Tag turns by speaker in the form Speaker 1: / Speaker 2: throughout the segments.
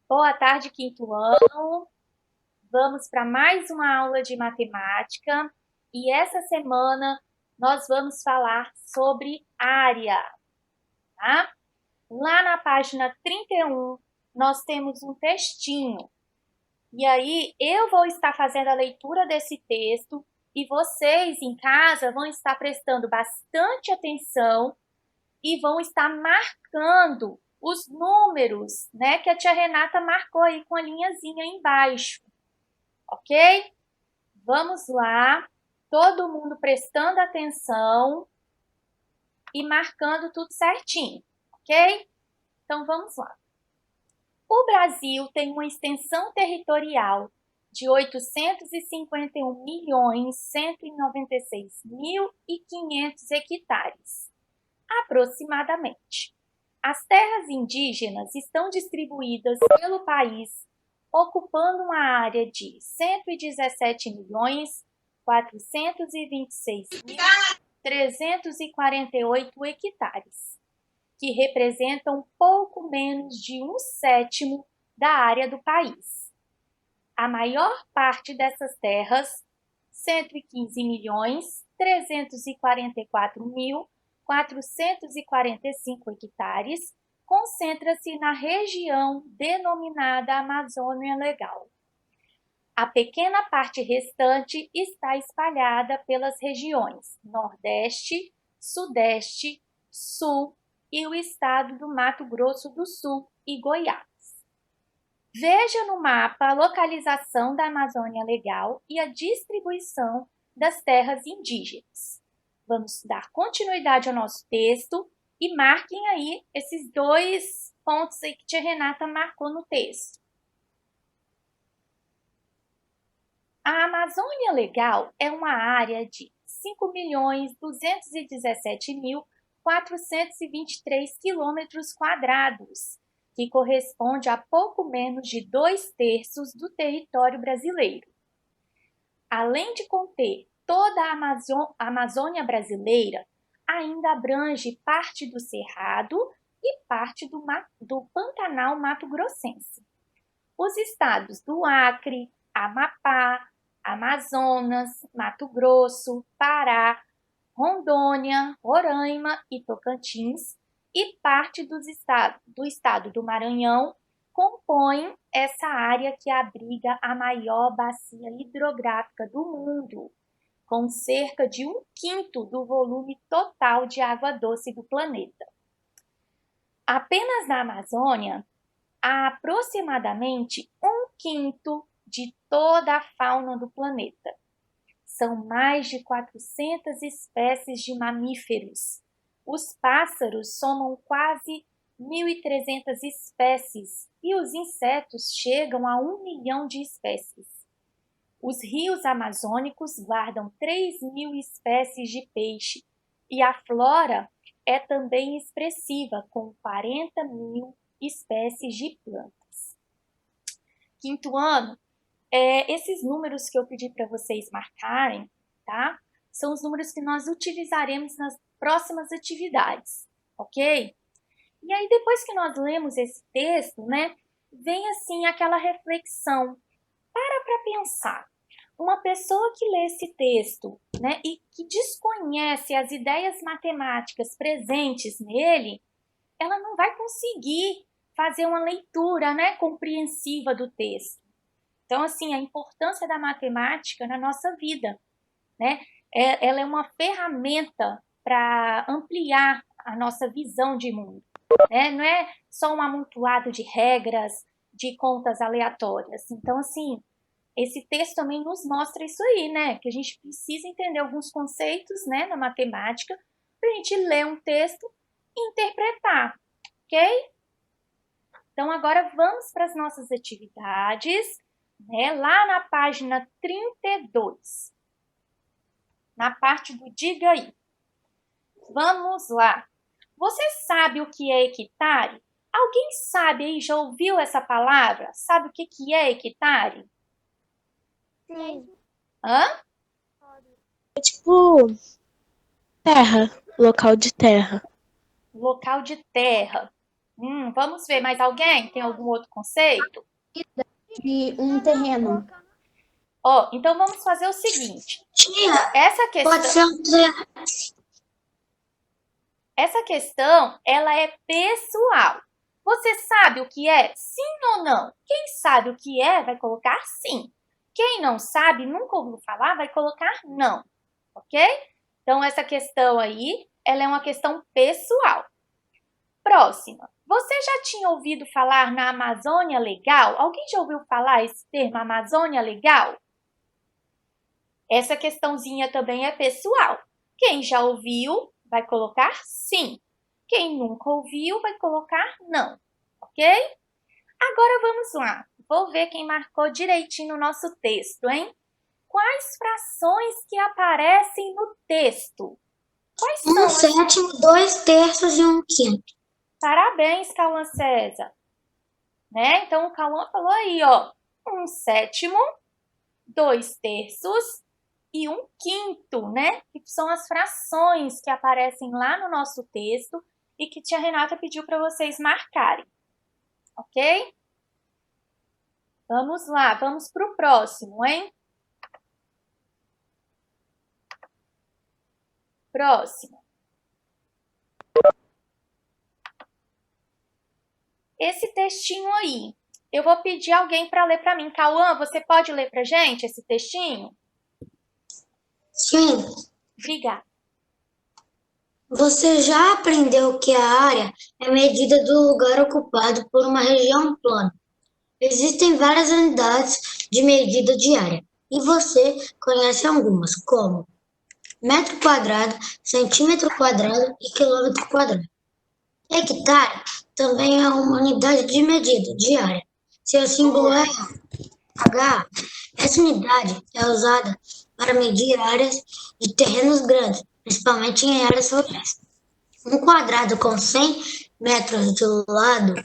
Speaker 1: Boa tarde, quinto ano. Vamos para mais uma aula de matemática e essa semana nós vamos falar sobre área, tá? Lá na página 31, nós temos um textinho. E aí eu vou estar fazendo a leitura desse texto e vocês em casa vão estar prestando bastante atenção e vão estar marcando os números, né, que a tia Renata marcou aí com a linhazinha embaixo, ok? Vamos lá, todo mundo prestando atenção e marcando tudo certinho, ok? Então vamos lá. O Brasil tem uma extensão territorial de 851.196.500 hectares, aproximadamente. As terras indígenas estão distribuídas pelo país, ocupando uma área de 117.426.348 hectares, que representam pouco menos de um sétimo da área do país. A maior parte dessas terras, 115.344.445 hectares, concentra-se na região denominada Amazônia Legal. A pequena parte restante está espalhada pelas regiões Nordeste, Sudeste, Sul e o estado do Mato Grosso do Sul e Goiás. Veja no mapa a localização da Amazônia Legal e a distribuição das terras indígenas. Vamos dar continuidade ao nosso texto e marquem aí esses dois pontos aí que a tia Renata marcou no texto. A Amazônia Legal é uma área de 5.217.423 km², que corresponde a pouco menos de 2/3 do território brasileiro. Além de conter toda a Amazônia brasileira, ainda abrange parte do Cerrado e parte do Pantanal Mato-Grossense. Os estados do Acre, Amapá, Amazonas, Mato Grosso, Pará, Rondônia, Roraima e Tocantins e parte do estado do Maranhão compõem essa área que abriga a maior bacia hidrográfica do mundo, com cerca de 1/5 do volume total de água doce do planeta. Apenas na Amazônia, há aproximadamente 1/5 de toda a fauna do planeta. São mais de 400 espécies de mamíferos. Os pássaros somam quase 1.300 espécies e os insetos chegam a 1 milhão de espécies. Os rios amazônicos guardam 3.000 espécies de peixe e a flora é também expressiva, com 40.000 espécies de plantas. Quinto ano, esses números que eu pedi para vocês marcarem, tá? São os números que nós utilizaremos nas próximas atividades, ok? E aí, depois que nós lemos esse texto, né, vem assim aquela reflexão. Para pensar. Uma pessoa que lê esse texto, né, e que desconhece as ideias matemáticas presentes nele, ela não vai conseguir fazer uma leitura, né, compreensiva do texto. Então, assim, a importância da matemática na nossa vida, né? Ela é uma ferramenta para ampliar a nossa visão de mundo, né? Não é só um amontoado de regras, de contas aleatórias. Então, assim, esse texto também nos mostra isso aí, né? Que a gente precisa entender alguns conceitos, né, na matemática, para a gente ler um texto e interpretar, ok? Então, agora vamos para as nossas atividades, né? Lá na página 32, na parte do Diga aí. Vamos lá. Você sabe o que é hectare? Alguém sabe aí, já ouviu essa palavra? Sabe o que é hectare?
Speaker 2: Sim.
Speaker 1: Hã?
Speaker 2: É tipo terra, local de terra.
Speaker 1: Local de terra. Vamos ver, mais alguém? Tem algum outro conceito?
Speaker 2: De um terreno.
Speaker 1: Ó, então vamos fazer o seguinte.
Speaker 3: Tia,
Speaker 1: Essa
Speaker 3: pode
Speaker 1: questão,
Speaker 3: ser um terreno.
Speaker 1: essa questão, ela é pessoal. Você sabe o que é? Sim ou não? Quem sabe o que é, vai colocar sim. Quem não sabe, nunca ouviu falar, vai colocar não. Ok? Então, essa questão aí, ela é uma questão pessoal. Próxima. Você já tinha ouvido falar na Amazônia Legal? Alguém já ouviu falar esse termo Amazônia Legal? Essa questãozinha também é pessoal. Quem já ouviu, vai colocar sim. Quem nunca ouviu, vai colocar não. Ok? Agora vamos lá. Vou ver quem marcou direitinho o nosso texto, hein? Quais frações que aparecem no texto? Quais são
Speaker 3: Um sétimo, 2/3 e 1/5.
Speaker 1: Parabéns, Cauã César. Né? Então, o Cauã falou aí, ó. 1/7, 2/3 e 1/5, né? Que são as frações que aparecem lá no nosso texto e que tia Renata pediu para vocês marcarem. Ok? Vamos lá, vamos para o próximo, hein? Próximo. Esse textinho aí, eu vou pedir alguém para ler para mim. Cauã, você pode ler para gente esse textinho?
Speaker 3: Sim,
Speaker 1: Obrigada.
Speaker 3: você já aprendeu que a área é medida do lugar ocupado por uma região plana. Existem várias unidades de medida de área, e você conhece algumas, como metro quadrado, centímetro quadrado e quilômetro quadrado. Hectare também é uma unidade de medida de área. Seu símbolo é H. Essa unidade é usada para medir áreas de terrenos grandes, principalmente em áreas rurais. Um quadrado com 100 metros de lado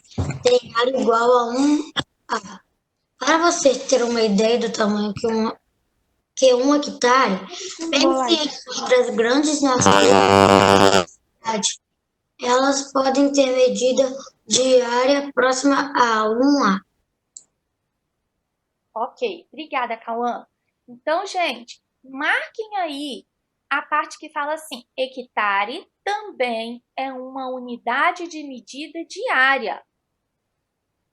Speaker 3: tem área igual a 1 A. Para você ter uma ideia do tamanho que um hectare, pense em pedras grandes na cidade. Elas podem ter medida de área próxima a 1 A.
Speaker 1: Ok, obrigada, Cauã. Então, gente, marquem aí a parte que fala assim: hectare também é uma unidade de medida de área.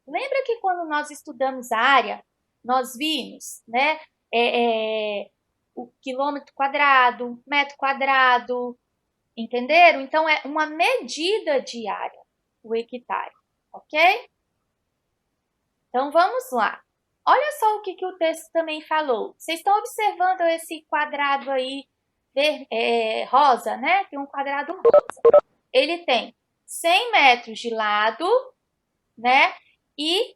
Speaker 1: Lembra que quando nós estudamos área, nós vimos, né, o quilômetro quadrado, metro quadrado, entenderam? Então, é uma medida de área, o hectare, ok? Então, vamos lá. Olha só o que o texto também falou. Vocês estão observando esse quadrado aí rosa, né? Tem um quadrado rosa. Ele tem 100 metros de lado, né? E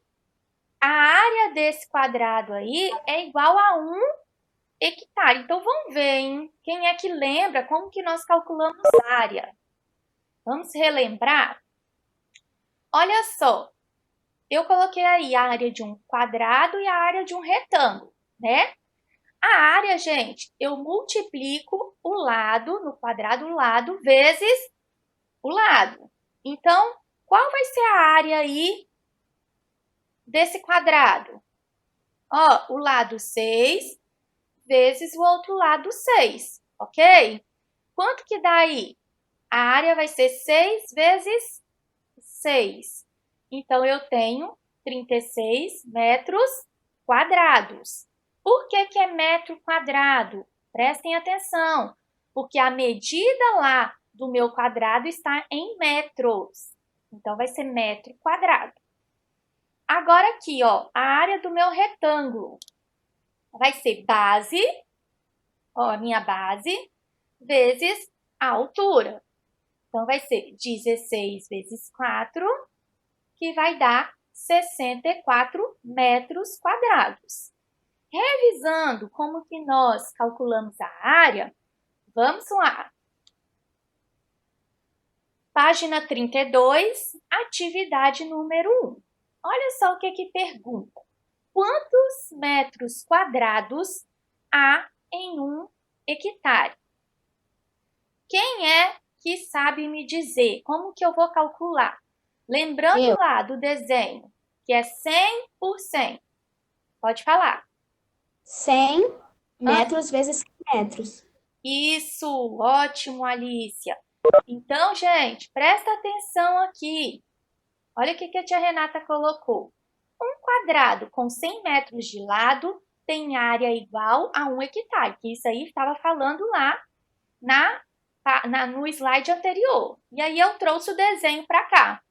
Speaker 1: a área desse quadrado aí é igual a 1 hectare. Então, vamos ver, hein? Quem é que lembra como que nós calculamos a área? Vamos relembrar? Olha só. Eu coloquei aí a área de um quadrado e a área de um retângulo, né? A área, gente, eu multiplico o lado, no quadrado, o lado, vezes o lado. Então, qual vai ser a área aí desse quadrado? Ó, o lado 6 vezes o outro lado 6, ok? Quanto que dá aí? A área vai ser 6 vezes 6. Então, eu tenho 36 metros quadrados. Por que é metro quadrado? Prestem atenção, porque a medida lá do meu quadrado está em metros. Então, vai ser metro quadrado. Agora aqui, ó, a área do meu retângulo vai ser base, ó, a minha base, vezes a altura. Então, vai ser 16 vezes 4, que vai dar 64 metros quadrados. Revisando como que nós calculamos a área, vamos lá. Página 32, atividade número 1. Olha só o que pergunta. Quantos metros quadrados há em 1 hectare? Quem é que sabe me dizer como que eu vou calcular? Lembrando lá do desenho, que é 100 por 100. Pode falar.
Speaker 2: 100 metros vezes 100 metros.
Speaker 1: Isso, ótimo, Alicia. Então, gente, presta atenção aqui. Olha o que a tia Renata colocou. Um quadrado com 100 metros de lado tem área igual a 1 hectare, que isso aí estava falando lá no slide anterior. E aí eu trouxe o desenho para cá.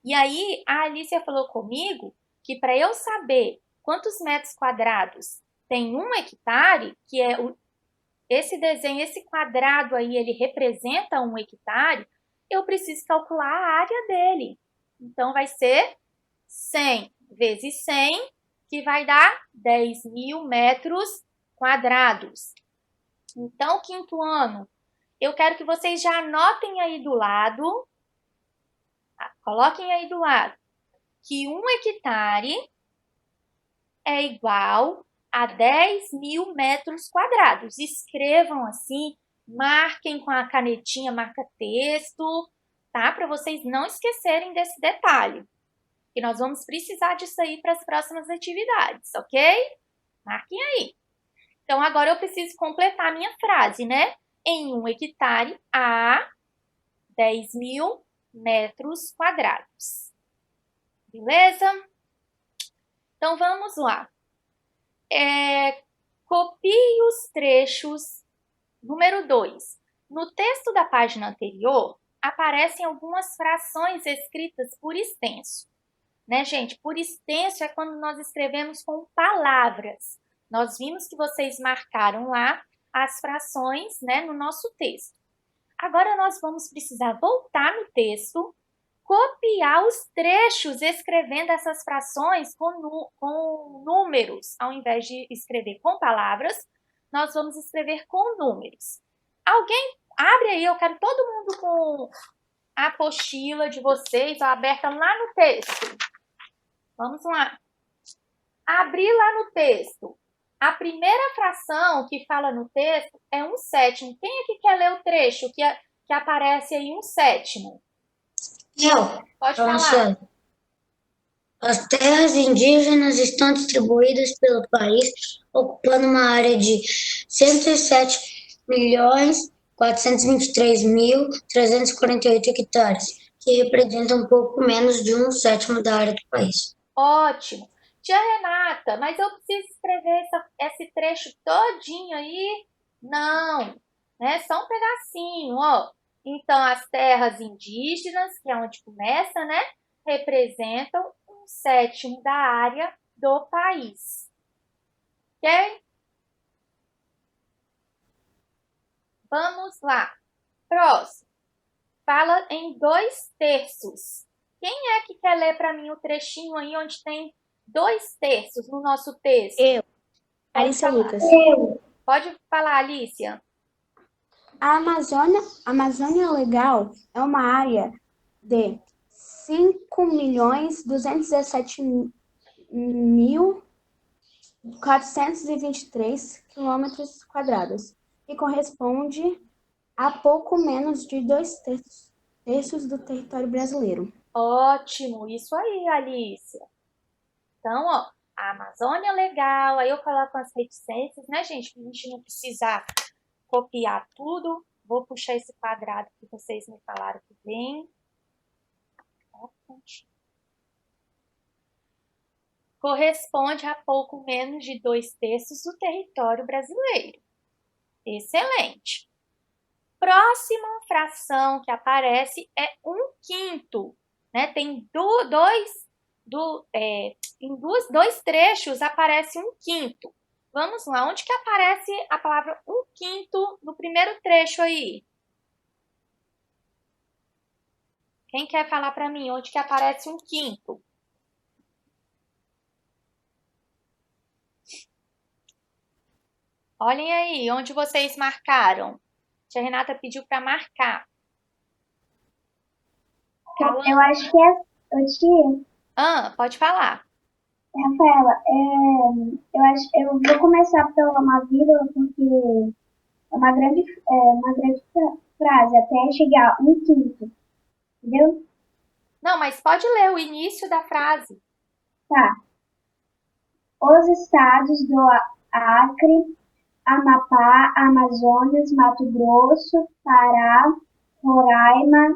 Speaker 1: E aí a Alicia falou comigo que para eu saber quantos metros quadrados tem 1 hectare, que é esse desenho, esse quadrado aí, ele representa 1 hectare, eu preciso calcular a área dele. Então, vai ser 100 vezes 100, que vai dar 10.000 metros quadrados. Então, quinto ano, eu quero que vocês já anotem aí do lado, coloquem aí do lado, que 1 hectare é igual a 10.000 metros quadrados. Escrevam assim, marquem com a canetinha, marca texto, tá? Para vocês não esquecerem desse detalhe. E nós vamos precisar disso aí para as próximas atividades, ok? Marquem aí. Então, agora eu preciso completar a minha frase, né? Em 1 hectare há 10.000 metros quadrados. Beleza? Então, vamos lá. Copie os trechos. Número 2. No texto da página anterior, aparecem algumas frações escritas por extenso. Né, gente? Por extenso é quando nós escrevemos com palavras. Nós vimos que vocês marcaram lá as frações, né, no nosso texto. Agora nós vamos precisar voltar no texto, copiar os trechos escrevendo essas frações com números. Ao invés de escrever com palavras, nós vamos escrever com números. Alguém abre aí, eu quero todo mundo com a apostila de vocês aberta lá no texto. Vamos lá. Abrir lá no texto. A primeira fração que fala no texto é 1/7. Quem é que quer ler o trecho que aparece aí 1/7?
Speaker 3: Eu.
Speaker 1: Pode falar.
Speaker 3: As terras indígenas estão distribuídas pelo país, ocupando uma área de 107.423.348 hectares, que representam um pouco menos de 1/7 da área do país.
Speaker 1: Ótimo. Tia Renata, mas eu preciso escrever esse trecho todinho aí? Não, né? Só um pedacinho, ó. Então, as terras indígenas, que é onde começa, né? Representam 1/7 da área do país. Ok? Vamos lá. Próximo. Fala em 2/3. Quem é que quer ler para mim o trechinho aí onde tem 2/3 no nosso texto?
Speaker 2: Eu. Alicia Lucas.
Speaker 1: Pode falar, Alicia.
Speaker 2: A Amazônia Legal é uma área de 5.217.423 quilômetros quadrados e corresponde a pouco menos de 2/3 do território brasileiro.
Speaker 1: Ótimo, isso aí, Alicia. Então, ó, a Amazônia Legal, aí eu coloco as reticências, né, gente? Pra gente não precisar copiar tudo. Vou puxar esse quadrado que vocês me falaram que vem. Corresponde a pouco menos de 2/3 do território brasileiro. Excelente. Próxima fração que aparece é 1/5. Né? Tem em dois trechos aparece 1/5. Vamos lá, onde que aparece a palavra 1/5 no primeiro trecho aí? Quem quer falar para mim onde que aparece 1/5? Olhem aí, onde vocês marcaram. A Renata pediu para marcar.
Speaker 4: Eu acho que é...
Speaker 1: Pode falar.
Speaker 4: Rafaela, eu vou começar pela uma vírgula porque é uma grande frase até chegar 1/5, entendeu?
Speaker 1: Não, mas pode ler o início da frase.
Speaker 4: Tá. Os estados do Acre, Amapá, Amazonas, Mato Grosso, Pará, Roraima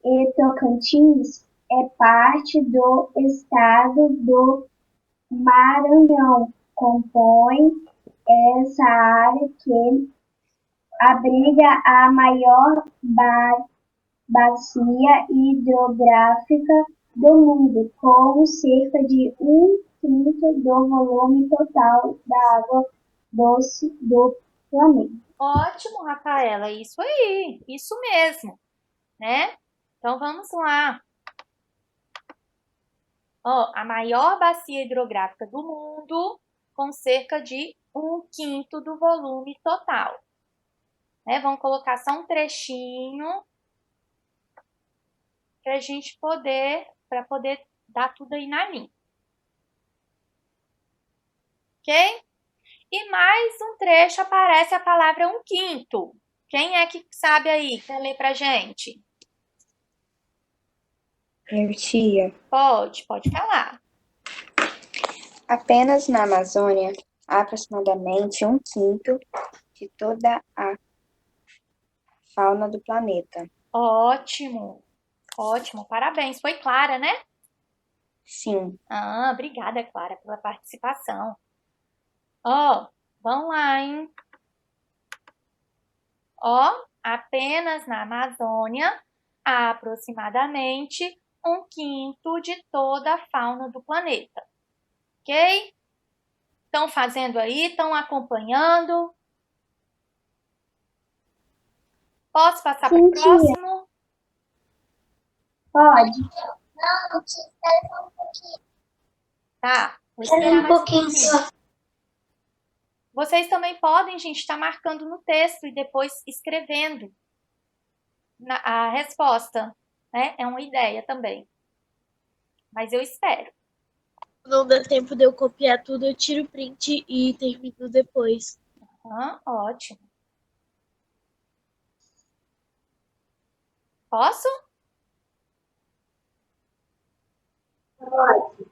Speaker 4: e Tocantins é parte do estado do Maranhão. Compõe essa área que abriga a maior bacia hidrográfica do mundo, com cerca de 1/5 do volume total da água doce do planeta.
Speaker 1: Ótimo, Rafaela, isso aí, isso mesmo, né? Então vamos lá. Ó, a maior bacia hidrográfica do mundo, com cerca de 1/5 do volume total. Né? Vamos colocar só um trechinho para a gente poder dar tudo aí na linha. Ok? E mais um trecho aparece a palavra 1/5. Quem é que sabe aí? Quer ler pra gente?
Speaker 5: Tia.
Speaker 1: Pode falar.
Speaker 5: Apenas na Amazônia, há aproximadamente 1/5 de toda a fauna do planeta.
Speaker 1: Ótimo, parabéns. Foi clara, né?
Speaker 5: Sim.
Speaker 1: Obrigada, Clara, pela participação. Ó, vamos lá, hein? Ó, apenas na Amazônia, há aproximadamente 1/5 de toda a fauna do planeta. Ok? Estão fazendo aí? Estão acompanhando? Posso passar para o próximo?
Speaker 4: Pode.
Speaker 3: Não, espera um pouquinho.
Speaker 1: Tá, vou esperar mais um pouquinho.
Speaker 3: Só.
Speaker 1: Vocês também podem, gente, estar marcando no texto e depois escrevendo a resposta, né? É uma ideia também. Mas eu espero.
Speaker 6: Não dá tempo de eu copiar tudo, eu tiro o print e termino depois.
Speaker 1: Ótimo. Posso?
Speaker 4: Pode.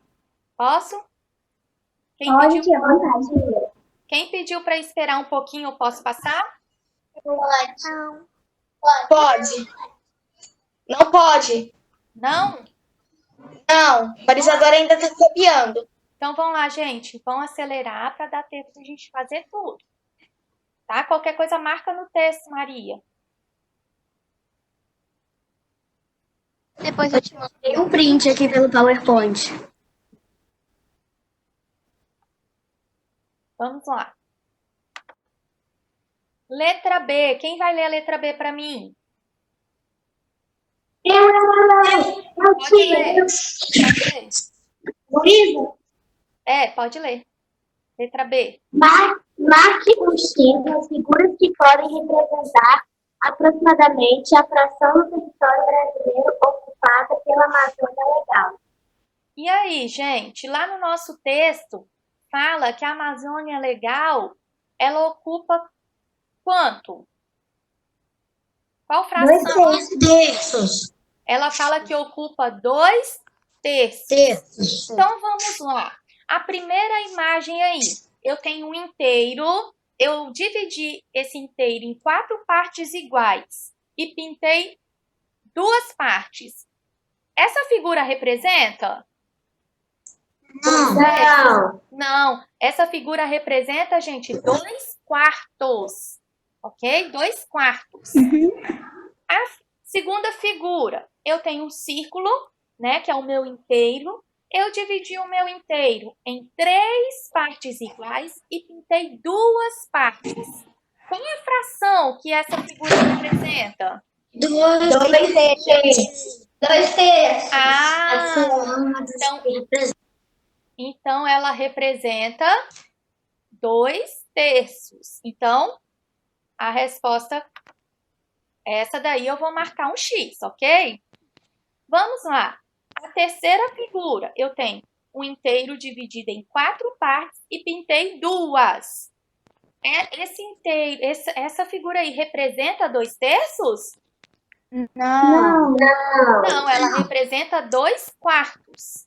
Speaker 1: Posso?
Speaker 4: Pode, à vontade.
Speaker 1: Quem pediu para esperar um pouquinho, eu posso passar?
Speaker 3: Pode. Não.
Speaker 7: Pode. Não pode.
Speaker 1: Não?
Speaker 7: Não. A Marisadora ainda está copiando.
Speaker 1: Então vamos lá, gente. Vamos acelerar para dar tempo de a gente fazer tudo. Tá? Qualquer coisa marca no texto, Maria.
Speaker 6: Depois eu te mandei um print aqui pelo PowerPoint.
Speaker 1: Vamos lá. Letra B. Quem vai ler a letra B para mim? Pode ler. Pode ler. Letra B.
Speaker 8: Marque os símbolos, as figuras que podem representar aproximadamente a fração do território brasileiro ocupada pela Amazônia Legal.
Speaker 1: E aí, gente, lá no nosso texto fala que a Amazônia Legal, ela ocupa quanto? Qual fração?
Speaker 3: 2/3.
Speaker 1: Ela fala que ocupa 2/3.
Speaker 3: Terços.
Speaker 1: Então, vamos lá. A primeira imagem aí, eu tenho um inteiro, eu dividi esse inteiro em 4 partes iguais e pintei 2 partes. Essa figura representa?
Speaker 3: Não.
Speaker 1: Não, essa figura representa, gente, 2/4, ok? 2/4. A segunda figura, eu tenho um círculo, né, que é o meu inteiro. Eu dividi o meu inteiro em 3 partes iguais e pintei 2 partes. Qual é a fração que essa figura representa?
Speaker 3: 2/3. 2/3.
Speaker 1: Então ela representa 2/3. Então, a resposta, essa daí eu vou marcar um X, ok? Vamos lá. A terceira figura, eu tenho um inteiro dividido em 4 partes e pintei 2. Essa figura aí representa 2/3?
Speaker 5: Não.
Speaker 1: Não, ela representa 2/4.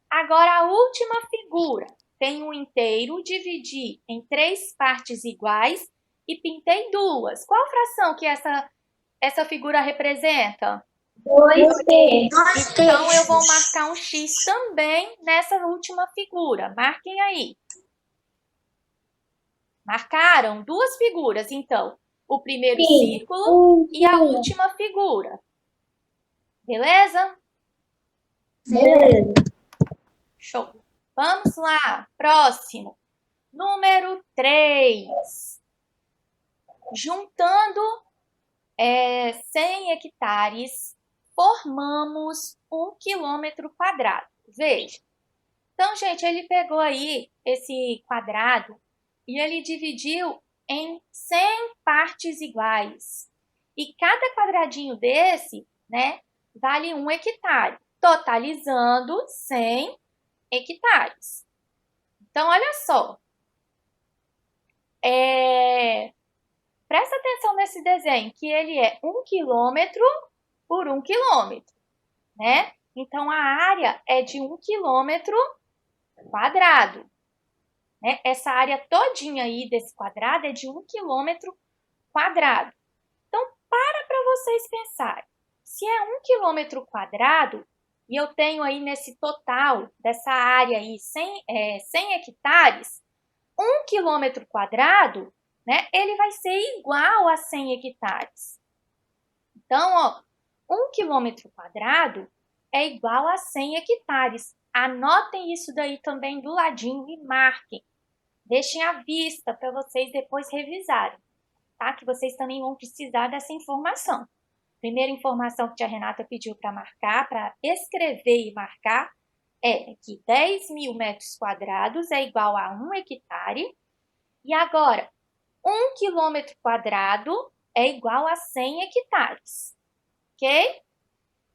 Speaker 1: Agora, a última figura. Tem um inteiro, dividi em 3 partes iguais e pintei 2. Qual fração que essa figura representa?
Speaker 8: 2/3.
Speaker 1: Então, eu vou marcar um X também nessa última figura. Marquem aí. Marcaram 2 figuras, então. O primeiro círculo e a última figura. Beleza?
Speaker 8: Beleza.
Speaker 1: Show. Vamos lá. Próximo. Número 3. Juntando 100 hectares, formamos 1 quilômetro quadrado. Veja. Então, gente, ele pegou aí esse quadrado e ele dividiu em 100 partes iguais. E cada quadradinho desse, né, vale 1 hectare, totalizando 100 hectares. Então, olha só. Presta atenção nesse desenho, que ele é 1 quilômetro por 1 quilômetro, né? Então, a área é de 1 quilômetro quadrado. Né? Essa área todinha aí desse quadrado é de 1 quilômetro quadrado. Então, para vocês pensarem. Se é 1 quilômetro quadrado, e eu tenho aí nesse total dessa área aí 100 hectares, 1 quilômetro quadrado, né, ele vai ser igual a 100 hectares. Então, ó, 1 quilômetro quadrado é igual a 100 hectares. Anotem isso daí também do ladinho e marquem. Deixem à vista para vocês depois revisarem, tá? Que vocês também vão precisar dessa informação. Primeira informação que a tia Renata pediu para marcar, para escrever e marcar, é que 10.000 metros quadrados é igual a 1 hectare. E agora, 1 quilômetro quadrado é igual a 100 hectares. Ok?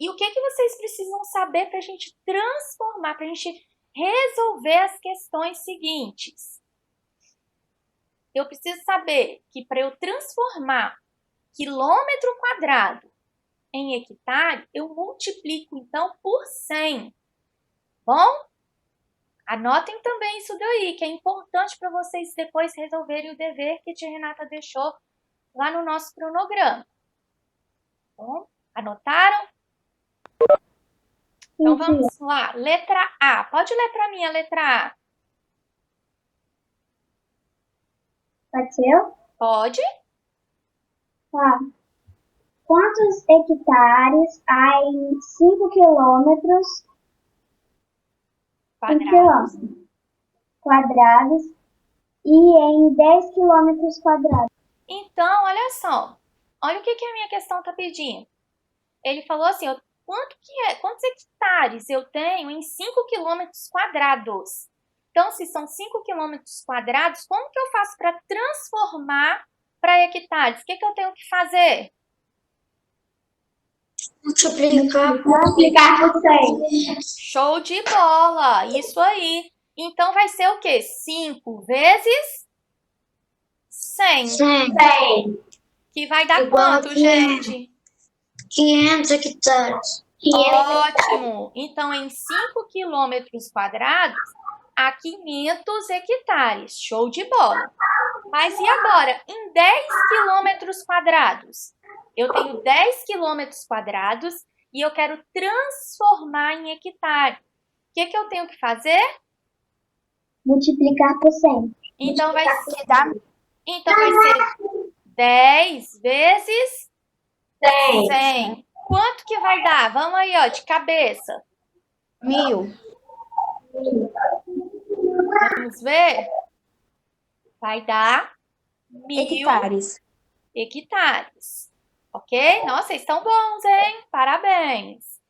Speaker 1: E o que vocês precisam saber para a gente transformar, para a gente resolver as questões seguintes? Eu preciso saber que para eu transformar quilômetro quadrado em hectare, eu multiplico, então, por 100. Bom? Anotem também isso daí, que é importante para vocês depois resolverem o dever que a tia Renata deixou lá no nosso cronograma. Bom? Anotaram? Então, vamos lá. Letra A. Pode ler para mim a letra A.
Speaker 4: Pode ser?
Speaker 1: Pode.
Speaker 4: Tá. Quantos hectares há em 5 quilômetros quadrados e em 10 quilômetros quadrados?
Speaker 1: Então, olha só. Olha o que a minha questão está pedindo. Ele falou assim, quantos hectares eu tenho em 5 quilômetros quadrados? Então, se são 5 quilômetros quadrados, como que eu faço para transformar para hectares? O que eu tenho que fazer?
Speaker 3: Multiplicar
Speaker 4: por 100.
Speaker 1: Show de bola! Isso aí. Então, vai ser o quê? 5 vezes 100.
Speaker 3: 100.
Speaker 1: Que vai dar
Speaker 3: Igual
Speaker 1: quanto,
Speaker 3: a
Speaker 1: gente?
Speaker 3: 500 hectares.
Speaker 1: Ótimo! Então, em 5 quilômetros quadrados, há 500 hectares. Show de bola! Mas e agora? Em 10 quilômetros quadrados? Eu tenho 10 quilômetros quadrados e eu quero transformar em hectare. O que eu tenho que fazer?
Speaker 4: Multiplicar por 100.
Speaker 1: Então, vai ser 10 vezes 100. Quanto que vai dar? Vamos aí, ó, de cabeça.
Speaker 5: 1000.
Speaker 1: Vamos ver? Vai dar 1.000 hectares. Ok? Nossa, vocês estão bons, hein? Parabéns.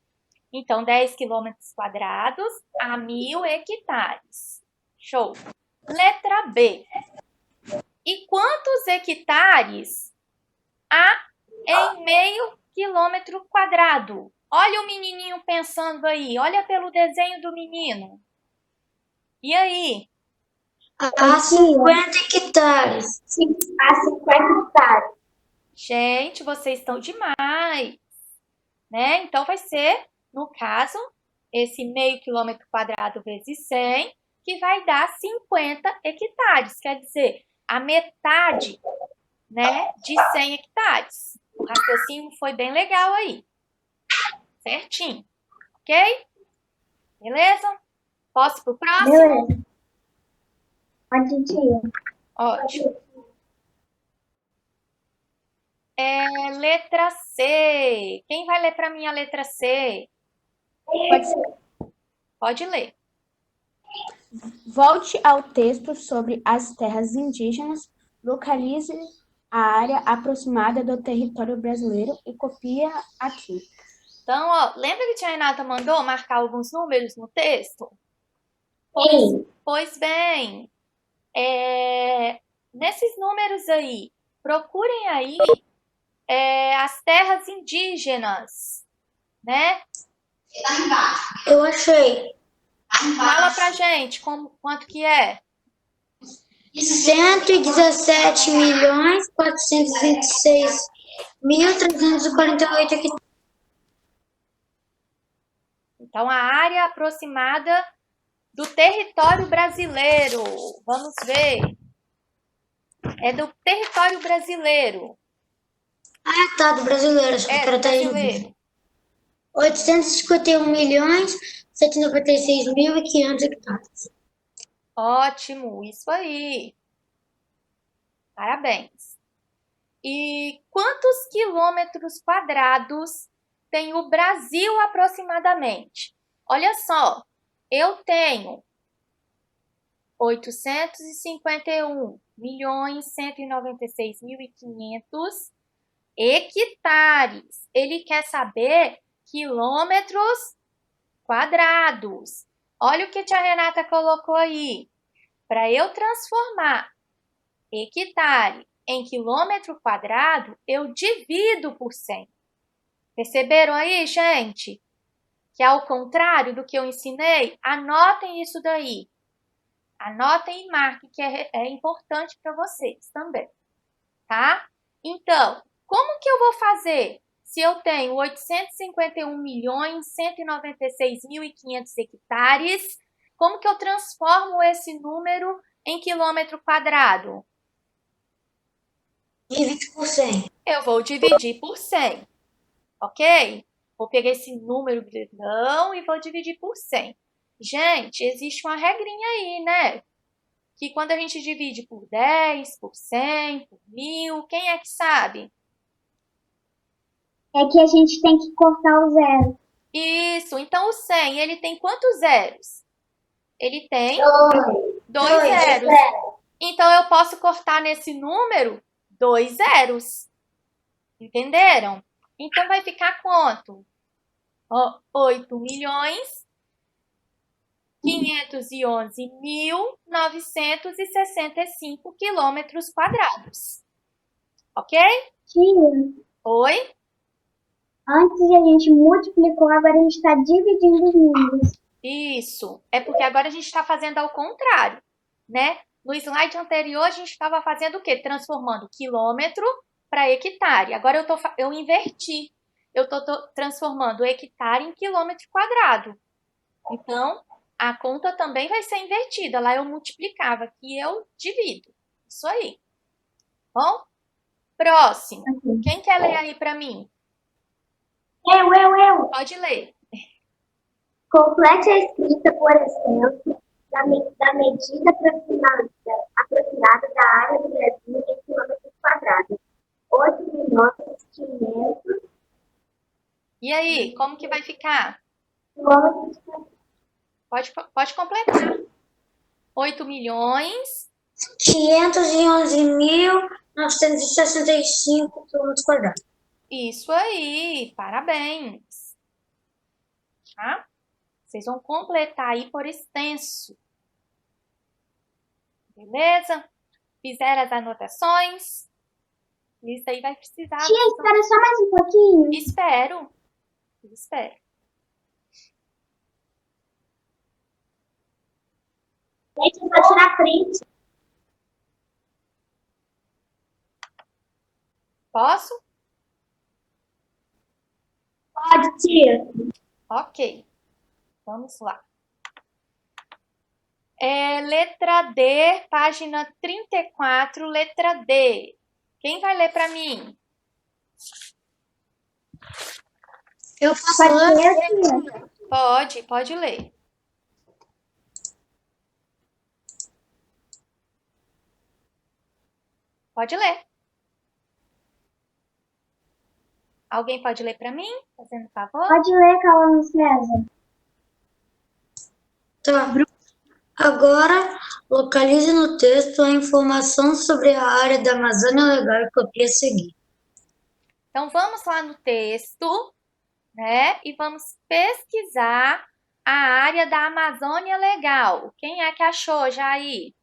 Speaker 1: Então, 10 quilômetros quadrados a 1.000 hectares. Show. Letra B. E quantos hectares há em meio quilômetro quadrado? Olha o menininho pensando aí. Olha pelo desenho do menino. E aí?
Speaker 3: Há 50 hectares.
Speaker 4: Há 50 hectares.
Speaker 1: Gente, vocês estão demais. né? Então, vai ser, no caso, esse meio quilômetro quadrado vezes 100, que vai dar 50 hectares. Quer dizer, a metade, né, de 100 hectares. O raciocínio foi bem legal aí. Certinho. Ok? Beleza? Posso ir pro próximo?
Speaker 4: Beleza. Pode ir.
Speaker 1: Ótimo. Letra C. Quem vai ler para mim a letra C? Pode ler.
Speaker 2: Volte ao texto sobre as terras indígenas, localize a área aproximada do território brasileiro e copia aqui.
Speaker 1: Então, ó, lembra que a tia Renata mandou marcar alguns números no texto? Pois bem, nesses números aí, procurem aí as terras indígenas, né?
Speaker 3: Eu achei.
Speaker 1: Fala pra gente quanto que é.
Speaker 3: 117.426.348 hectares.
Speaker 1: Então, a área aproximada do território brasileiro. Vamos ver. É do território brasileiro.
Speaker 3: Ah, tá, do brasileiro. Só
Speaker 1: É,
Speaker 3: para
Speaker 1: do
Speaker 3: estar
Speaker 1: brasileiro.
Speaker 3: 851.796.500 hectares.
Speaker 1: Ótimo, isso aí. Parabéns. E quantos quilômetros quadrados tem o Brasil aproximadamente? Olha só, eu tenho 851.196.500 hectares. Ele quer saber quilômetros quadrados. Olha o que a tia Renata colocou aí. Para eu transformar hectare em quilômetro quadrado, eu divido por 100. Perceberam aí, gente? Que ao contrário do que eu ensinei, anotem isso daí. Anotem e marquem, que é importante para vocês também, tá? Então, como que eu vou fazer se eu tenho 851.196.500 hectares? Como que eu transformo esse número em quilômetro quadrado?
Speaker 3: Divide por 100.
Speaker 1: Eu vou dividir por 100, ok? Vou pegar esse número grandão e vou dividir por 100. Gente, existe uma regrinha aí, né? Que quando a gente divide por 10, por 100, por 1000, quem é que sabe?
Speaker 4: É que a gente tem que cortar o zero.
Speaker 1: Isso, então o 100, ele tem quantos zeros? Ele tem 2 zeros. Então, eu posso cortar nesse número 2 zeros. Entenderam? Então, vai ficar quanto? 8.511.965 quilômetros quadrados. Ok?
Speaker 4: Tia,
Speaker 1: Oi?
Speaker 4: antes a gente multiplicou, agora a gente está dividindo os números.
Speaker 1: Isso. É porque agora a gente está fazendo ao contrário, né? No slide anterior, a gente estava fazendo o quê? Transformando quilômetro para hectare. Agora eu inverti. Eu estou transformando hectare em quilômetro quadrado. Então, a conta também vai ser invertida. Lá eu multiplicava, aqui eu divido. Isso aí. Bom? Próximo. Quem quer ler aí para mim?
Speaker 8: Eu.
Speaker 1: Pode ler.
Speaker 8: Complete a escrita, por exemplo, da medida aproximada da área do Brasil em quilômetros quadrados. 8.500
Speaker 1: E aí, como que vai ficar?
Speaker 8: quilômetros
Speaker 1: Pode completar. 8 milhões.
Speaker 3: 511.965 quilômetros quadrados.
Speaker 1: Isso aí, parabéns. Tá? Vocês vão completar aí por extenso. Beleza? Fizeram as anotações? Isso aí vai precisar.
Speaker 4: Tia, espera só mais um pouquinho.
Speaker 1: Espero.
Speaker 8: Gente, vai tirar print.
Speaker 1: Posso?
Speaker 8: Pode, tia.
Speaker 1: Ok, vamos lá. Letra D, página 34, letra D. Quem vai ler para mim?
Speaker 3: Eu posso
Speaker 4: Pode
Speaker 3: ler?
Speaker 4: ler, tia?
Speaker 1: Pode ler. Pode ler. Alguém pode ler para mim, fazendo favor?
Speaker 4: Pode ler, Calano César.
Speaker 3: Tá. Agora, localize no texto a informação sobre a área da Amazônia Legal e copie a seguir.
Speaker 1: Então, vamos lá no texto, né? E vamos pesquisar a área da Amazônia Legal. Quem é que achou já aí?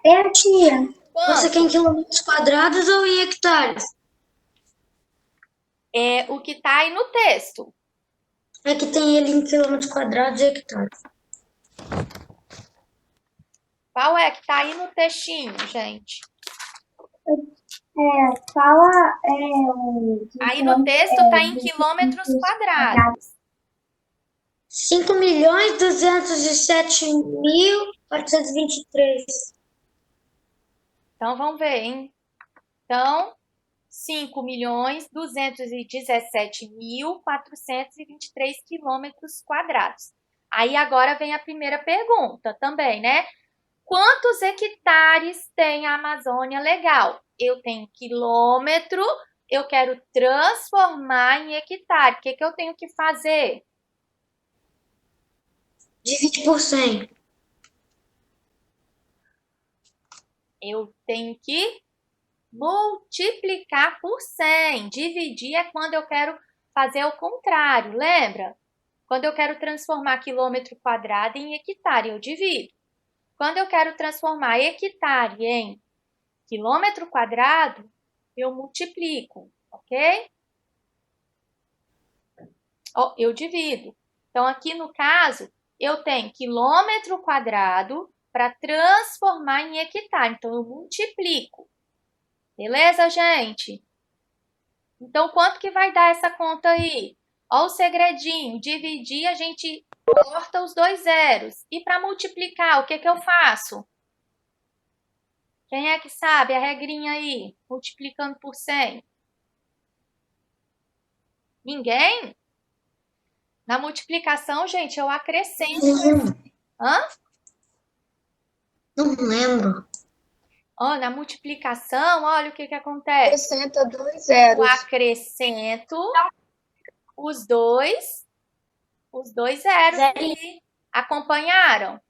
Speaker 4: É, tia.
Speaker 3: Você quer em quilômetros quadrados ou em hectares?
Speaker 1: É o que está aí no texto.
Speaker 3: É que tem ele em quilômetros quadrados e hectares.
Speaker 1: Qual é que está aí no textinho, gente?
Speaker 4: Fala.
Speaker 1: Aí no texto está em quilômetros quadrados.
Speaker 3: 5.207.423.
Speaker 1: Então, vamos ver, hein? Então, 5.217.423 quilômetros quadrados. Aí agora vem a primeira pergunta também, né? Quantos hectares tem a Amazônia Legal? Eu tenho quilômetro, eu quero transformar em hectare. O que eu tenho que fazer?
Speaker 3: Divide por 100.
Speaker 1: Eu tenho que multiplicar por 100. Dividir é quando eu quero fazer o contrário, lembra? Quando eu quero transformar quilômetro quadrado em hectare, eu divido. Quando eu quero transformar hectare em quilômetro quadrado, eu multiplico, ok? Eu divido. Então, aqui no caso, eu tenho quilômetro quadrado para transformar em hectare. Então, eu multiplico. Beleza, gente? Então, quanto que vai dar essa conta aí? Ó o segredinho. Dividir, a gente corta os 2 zeros. E para multiplicar, o que eu faço? Quem é que sabe a regrinha aí? Multiplicando por 100. Ninguém? Na multiplicação, gente, eu acrescento. Hã?
Speaker 3: Não lembro.
Speaker 1: Ó, na multiplicação, olha o que acontece.
Speaker 5: Acrescenta 2
Speaker 1: Eu
Speaker 5: zeros.
Speaker 1: acrescento os dois zeros ali. Acompanharam?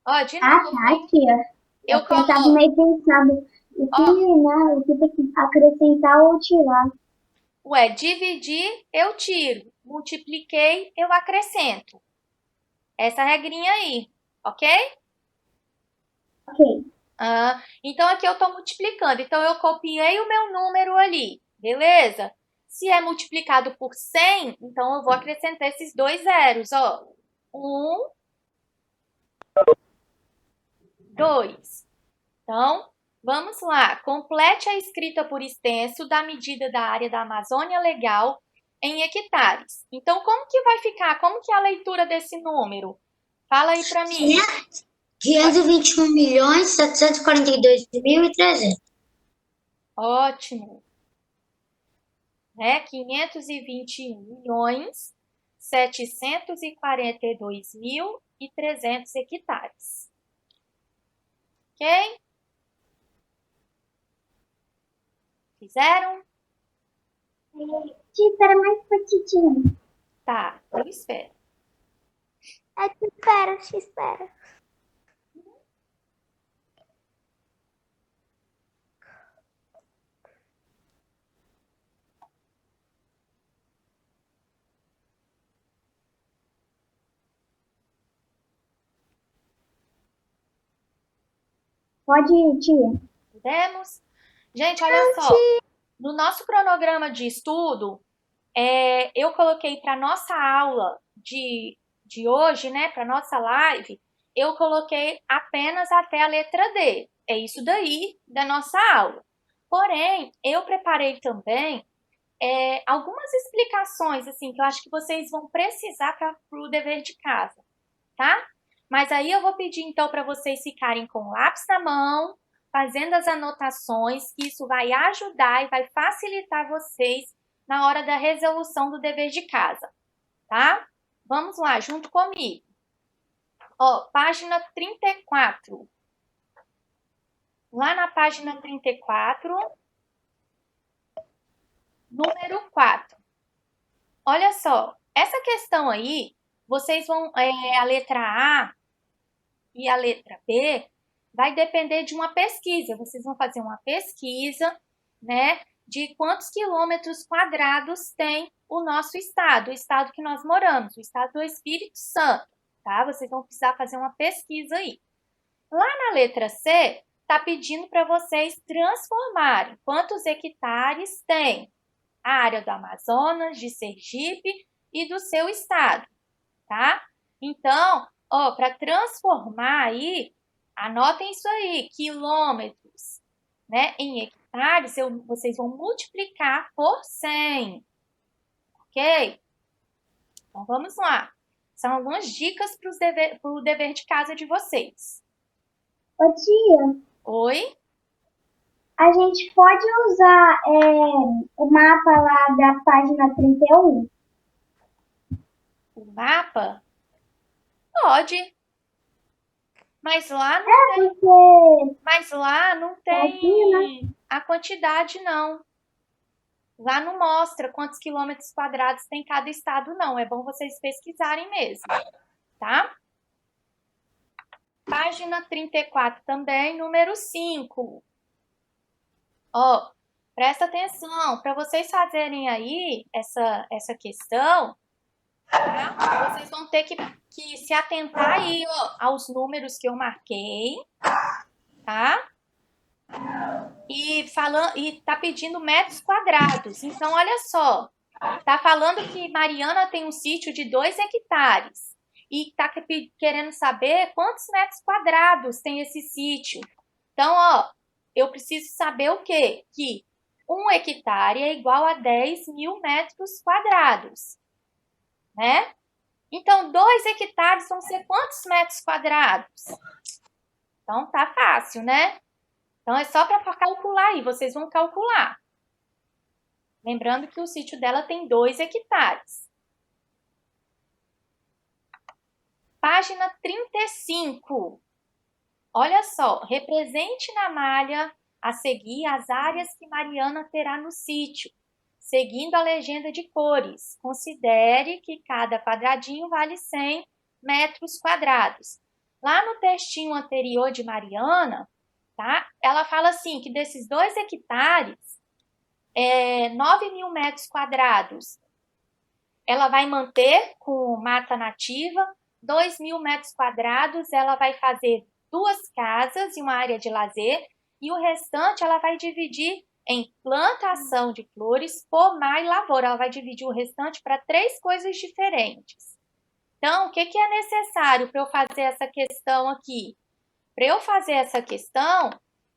Speaker 1: Ó, de novo.
Speaker 4: Tá, tia.
Speaker 1: Eu
Speaker 4: Eu tava
Speaker 1: coloco.
Speaker 4: meio pensando o que tem que acrescentar ou tirar.
Speaker 1: Ué, dividir, eu tiro. Multipliquei, eu acrescento. Essa regrinha aí, ok?
Speaker 4: Ok.
Speaker 1: Então, aqui eu estou multiplicando. Então, eu copiei o meu número ali, beleza? Se é multiplicado por 100, então eu vou acrescentar esses 2 zeros, ó. 1, 2. Então, vamos lá. Complete a escrita por extenso da medida da área da Amazônia Legal em hectares. Então, como que vai ficar? Como que é a leitura desse número? Fala aí para mim.
Speaker 3: 521.742.300.
Speaker 1: Ótimo. 521.742.300 hectares. Ok? Fizeram?
Speaker 4: Tia, espera mais um pouquinho.
Speaker 1: Tá, eu espero.
Speaker 8: Te espera.
Speaker 4: Pode ir, tia.
Speaker 1: Podemos? Gente, olha só. No nosso cronograma de estudo, eu coloquei para nossa aula de hoje, né, para nossa live, eu coloquei apenas até a letra D. É isso daí da nossa aula. Porém, eu preparei também algumas explicações, assim, que eu acho que vocês vão precisar para o dever de casa, tá? Mas aí eu vou pedir, então, para vocês ficarem com o lápis na mão, fazendo as anotações, que isso vai ajudar e vai facilitar vocês na hora da resolução do dever de casa, tá? Vamos lá, junto comigo. Ó, página 34. Lá na página 34, número 4. Olha só, essa questão aí, vocês vão, a letra A e a letra B, vai depender de uma pesquisa. Vocês vão fazer uma pesquisa, né, de quantos quilômetros quadrados tem o nosso estado, o estado que nós moramos, o estado do Espírito Santo, tá? Vocês vão precisar fazer uma pesquisa aí. Lá na letra C, tá pedindo para vocês transformarem quantos hectares tem a área do Amazonas, de Sergipe e do seu estado, tá? Então, ó, para transformar aí, anotem isso aí, quilômetros, né, em hectares, vocês vão multiplicar por 100, ok? Então, vamos lá. São algumas dicas para o dever de casa de vocês.
Speaker 4: Ô tia,
Speaker 1: Oi?
Speaker 4: a gente pode usar o mapa lá da página 31?
Speaker 1: O mapa? Pode. Mas lá não tem a quantidade, não. Lá não mostra quantos quilômetros quadrados tem cada estado, não. É bom vocês pesquisarem mesmo, tá? Página 34 também, número 5. Ó, presta atenção, para vocês fazerem aí essa questão, tá? Vocês vão ter que se atentar aí, ó, aos números que eu marquei, tá? E tá pedindo metros quadrados. Então, olha só, tá falando que Mariana tem um sítio de 2 hectares e tá querendo saber quantos metros quadrados tem esse sítio. Então, ó, eu preciso saber o quê? Que 1 hectare é igual a 10.000 metros quadrados, né? Então, 2 hectares vão ser quantos metros quadrados? Então, tá fácil, né? Então, é só para calcular aí, vocês vão calcular. Lembrando que o sítio dela tem 2 hectares. Página 35. Olha só, represente na malha a seguir as áreas que Mariana terá no sítio, seguindo a legenda de cores. Considere que cada quadradinho vale 100 metros quadrados. Lá no textinho anterior de Mariana, tá? Ela fala assim, que desses 2 hectares, 9.000 metros quadrados, ela vai manter com mata nativa, 2.000 metros quadrados, ela vai fazer 2 casas e uma área de lazer, e o restante ela vai dividir em plantação de flores, pomar e lavoura. Ela vai dividir o restante para 3 coisas diferentes. Então, o que é necessário para eu fazer essa questão aqui? Para eu fazer essa questão,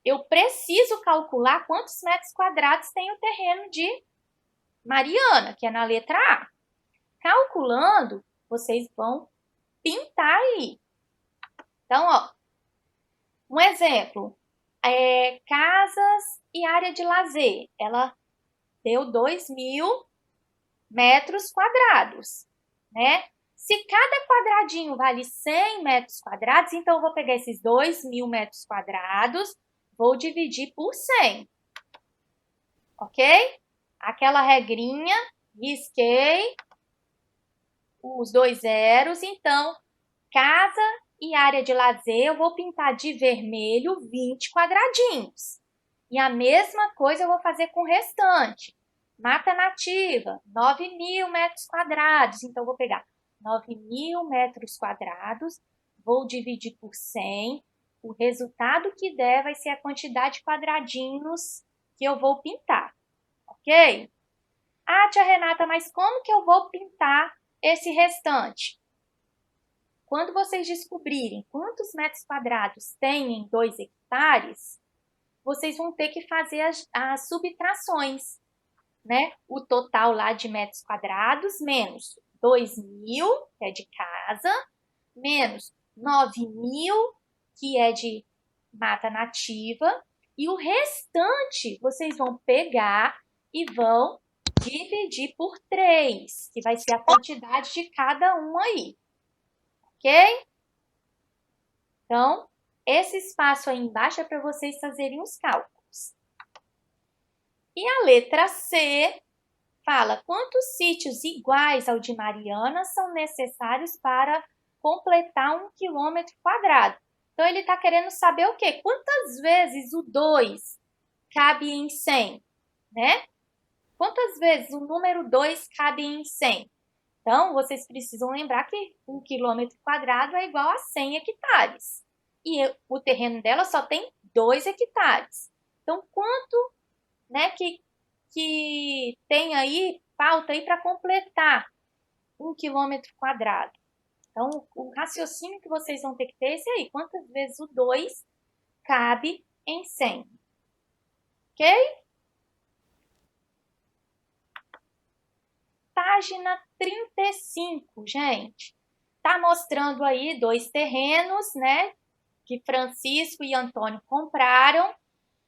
Speaker 1: eu preciso calcular quantos metros quadrados tem o terreno de Mariana, que é na letra A. Calculando, vocês vão pintar aí. Então, ó, um exemplo, casas e área de lazer. Ela deu 2.000 metros quadrados, né? Se cada quadradinho vale 100 metros quadrados, então eu vou pegar esses 2.000 metros quadrados, vou dividir por 100, ok? Aquela regrinha, risquei os 2 zeros, então, casa e área de lazer, eu vou pintar de vermelho 20 quadradinhos. E a mesma coisa eu vou fazer com o restante. Mata nativa, 9.000 metros quadrados, então eu vou pegar 9.000 metros quadrados, vou dividir por 100, o resultado que der vai ser a quantidade de quadradinhos que eu vou pintar, ok? Ah, tia Renata, mas como que eu vou pintar esse restante? Quando vocês descobrirem quantos metros quadrados tem em 2 hectares, vocês vão ter que fazer as subtrações. né, o total lá de metros quadrados, menos 2.000, que é de casa, menos 9.000, que é de mata nativa, e o restante vocês vão pegar e vão dividir por 3, que vai ser a quantidade de cada um aí, ok? Então, esse espaço aí embaixo é para vocês fazerem os cálculos. E a letra C fala quantos sítios iguais ao de Mariana são necessários para completar 1 quilômetro quadrado. Então, ele está querendo saber o quê? Quantas vezes o 2 cabe em 100, né? Quantas vezes o número 2 cabe em 100? Então, vocês precisam lembrar que 1 quilômetro quadrado é igual a 100 hectares. E o terreno dela só tem 2 hectares. Então, quanto, né, que tem aí, falta aí para completar 1 quilômetro quadrado? Então, o raciocínio que vocês vão ter que ter é esse aí. Quantas vezes o 2 cabe em 100? Ok? Página 35, gente. Tá mostrando aí 2 terrenos, né? Que Francisco e Antônio compraram.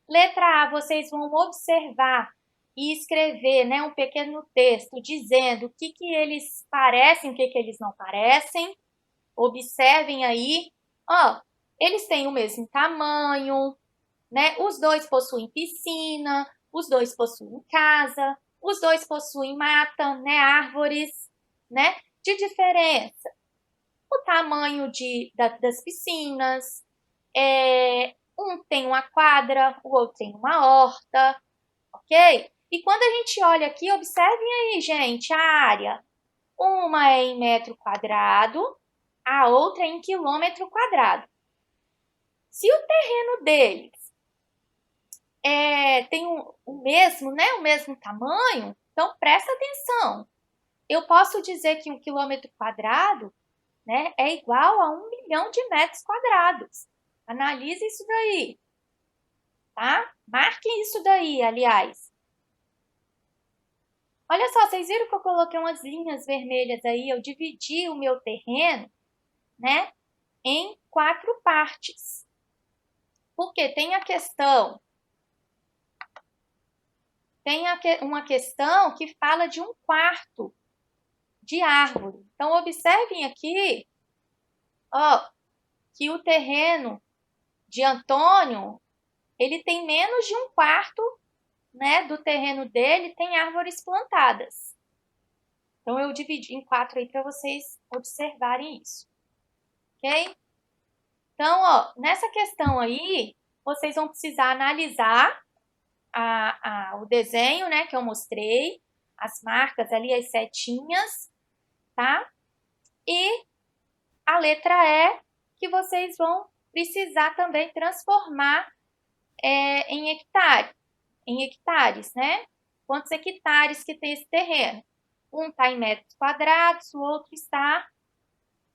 Speaker 1: Letra A, vocês vão observar e escrever, né, um pequeno texto dizendo o que eles parecem, o que eles não parecem. Observem aí, ó, eles têm o mesmo tamanho, né? Os 2 possuem piscina, os 2 possuem casa, os 2 possuem mata, né, árvores, né? De diferença, o tamanho das piscinas, um tem uma quadra, o outro tem uma horta, ok? E quando a gente olha aqui, observem aí, gente, a área. Uma é em metro quadrado, a outra é em quilômetro quadrado. Se o terreno deles tem o mesmo, né, o mesmo tamanho, então presta atenção. Eu posso dizer que 1 quilômetro quadrado, né, é igual a 1 milhão de metros quadrados. Analise isso daí, tá? Marquem isso daí, aliás. Olha só, vocês viram que eu coloquei umas linhas vermelhas aí? Eu dividi o meu terreno, né, em 4 partes. Porque tem a questão, uma questão que fala de 1/4 de árvore. Então, observem aqui, ó, que o terreno de Antônio, ele tem menos de 1/4, né, do terreno dele tem árvores plantadas. Então, eu dividi em 4 aí para vocês observarem isso. Ok? Então, ó, nessa questão aí, vocês vão precisar analisar o desenho, né, que eu mostrei, as marcas ali, as setinhas, tá? E a letra E, que vocês vão precisar também transformar em hectares, né? Quantos hectares que tem esse terreno? Um está em metros quadrados, o outro está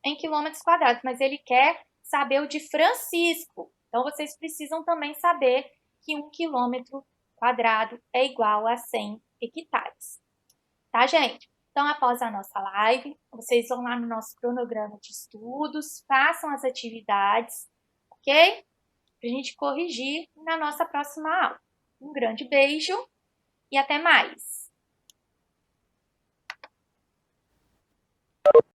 Speaker 1: em quilômetros quadrados, mas ele quer saber o de Francisco. Então, vocês precisam também saber que 1 quilômetro quadrado é igual a 100 hectares. Tá, gente? Então, após a nossa live, vocês vão lá no nosso cronograma de estudos, façam as atividades, ok? Para a gente corrigir na nossa próxima aula. Um grande beijo e até mais!